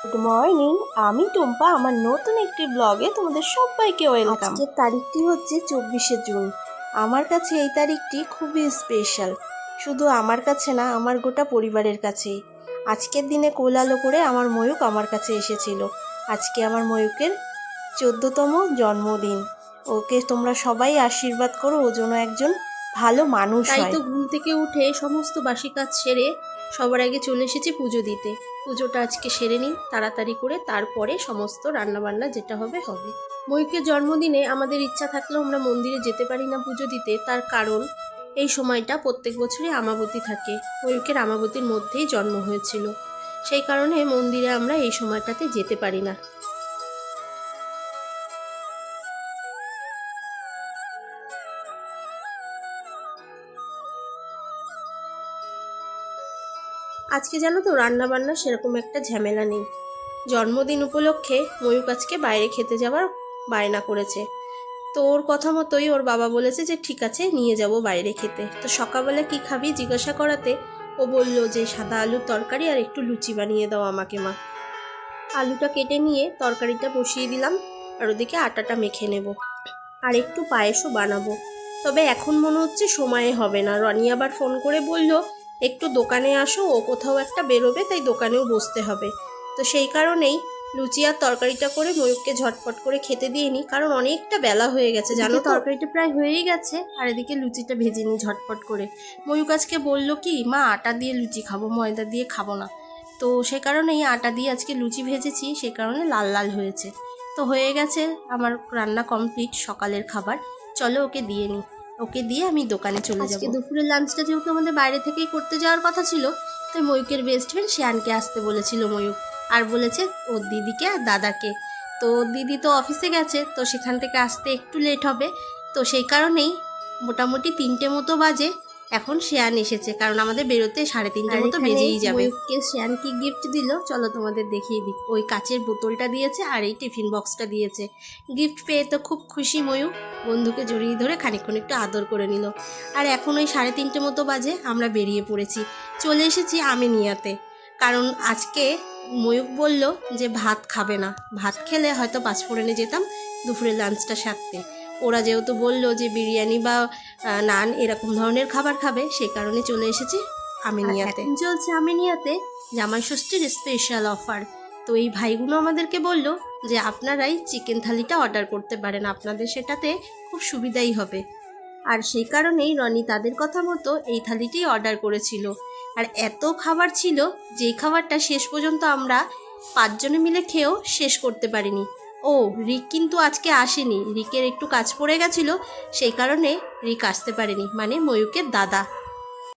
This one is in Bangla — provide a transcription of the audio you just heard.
গুড মর্নিং, আমি টুম্পা। আমার নতুন একটি ব্লগে তোমাদের সবাইকে ওয়েলকাম। আজকের তারিখটি হচ্ছে 24শে জুন। আমার কাছে এই তারিখটি খুবই স্পেশাল। শুধু আমার কাছে না, আমার গোটা পরিবারের কাছেই। আজকের দিনে কোলালো করে আমার ময়ূক আমার কাছে এসেছিল। আজকে আমার ময়ূকের 14তম জন্মদিন। ওকে তোমরা সবাই আশীর্বাদ করো, ও যেন একজন ভালো মানুষ হয়। তাই তো ঘুম থেকে উঠে সমস্ত বাসি কাজ সেরে সবার আগে চলে এসেছি পুজো দিতে। পুজোটা আজকে সেরে নিই তাড়াতাড়ি করে, তারপরে সমস্ত রান্নাবান্না যেটা হবে হবে। ময়ূকের জন্মদিনে আমাদের ইচ্ছা থাকলেও আমরা মন্দিরে যেতে পারি না পুজো দিতে। তার কারণ এই সময়টা প্রত্যেক বছরই আমাবতী থাকে। ময়ূকের আমাবতীর মধ্যেই জন্ম হয়েছিল, সেই কারণে মন্দিরে আমরা এই সময়টাতে যেতে পারি না। আজকে জানো তো রান্নাবান্না সেরকম একটা ঝামেলা নেই। জন্মদিন উপলক্ষে ময়ূক আজকে বাইরে খেতে যাওয়ার বায়না করেছে। তো ওর কথা মতোই ওর বাবা বলেছে যে ঠিক আছে নিয়ে যাব বাইরে খেতে। তো সকালবেলা কি খাবি জিজ্ঞাসা করাতে ও বলল যে সাদা আলুর তরকারি আর একটু লুচি বানিয়ে দাও আমাকে মা। আলুটা কেটে নিয়ে তরকারিটা বসিয়ে দিলাম, আর ওদিকে আটাটা মেখে নেব, আর একটু পায়েসও বানাবো। তবে এখন মনে হচ্ছে সময়ে হবে না। রনি আবার ফোন করে বলল একটু দোকানে আসো, ও কোথাও একটা বেরোবে, তাই দোকানেও বসতে হবে। তো সেই কারণেই লুচি আর তরকারিটা করে ময়ূককে ঝটপট করে খেতে দিয়ে নিই, কারণ অনেকটা বেলা হয়ে গেছে জানো। তরকারিটা প্রায় হয়েই গেছে, আর এদিকে লুচিটা ভেজে নিই ঝটপট করে। ময়ূক আজকে বললো কি মা আটা দিয়ে লুচি খাবো, ময়দা দিয়ে খাবো না। তো সে কারণেই আটা দিয়ে আজকে লুচি ভেজেছি, সে কারণে লাল লাল হয়েছে। তো হয়ে গেছে আমার রান্না কমপ্লিট সকালের খাবার। চলো ওকে দিয়ে নিই, ওকে দিয়ে আমি দোকানে চলে যাবো। আজকে দুপুরের লাঞ্চটা যেহেতু আমাদের বাইরে থেকেই করতে যাওয়ার কথা ছিল, তাই ময়ূকের বেস্ট ফ্রেন্ড শ্যানকে আসতে বলেছিল ময়ূক, আর বলেছে ওর দিদিকে আর দাদাকে। তো দিদি তো অফিসে গেছে, তো সেখান থেকে আসতে একটু লেট হবে। তো সেই কারণেই মোটামুটি 3টে মতো বাজে এখন শ্যান এসেছে, কারণ আমাদের বেরোতে 3:30 মতো বেজেই যাবে। ময়ূককে শ্যান কি গিফট দিল চলো তোমাদের দেখিয়ে দিই। ওই কাচের বোতলটা দিয়েছে আর এই টিফিন বক্সটা দিয়েছে। গিফট পেয়ে তো খুব খুশি ময়ূক, বন্ধুকে জড়িয়ে ধরে খানিকক্ষণ একটু আদর করে নিল। আর এখন ওই 3:30 মতো বাজে আমরা বেরিয়ে পড়েছি, চলে এসেছি আমিনিয়াতে। কারণ আজকে ময়ূক বলল যে ভাত খাবে না, ভাত খেলে হয়তো পাঁচফোড়নে যেতাম দুপুরের লাঞ্চটা সারতে। ওরা যেহেতু বলল যে বিরিয়ানি বা নান এরকম ধরনের খাবার খাবে, সেই কারণে চলে এসেছি আমিনিয়াতে। চলছে আমিনিয়াতে জামাই ষষ্ঠীর স্পেশাল অফার। তো এই ভাইগুলো আমাদেরকে বলল যে আপনারাই চিকেন থালিটা অর্ডার করতে পারেন, আপনাদের সেটাতে খুব সুবিধাই হবে। আর সেই কারণেই রনি তাদের কথা মতো এই থালিটি অর্ডার করেছিল। আর এত খাবার ছিল, যেই খাবারটা শেষ পর্যন্ত আমরা 5 জনে মিলে খেয়েও শেষ করতে পারিনি। ও রিক কিন্তু আজকে আসেনি, রিকের একটু কাজ পড়ে গেছিলো, সেই কারণে রিক আসতে পারেনি, মানে ময়ূকের দাদা।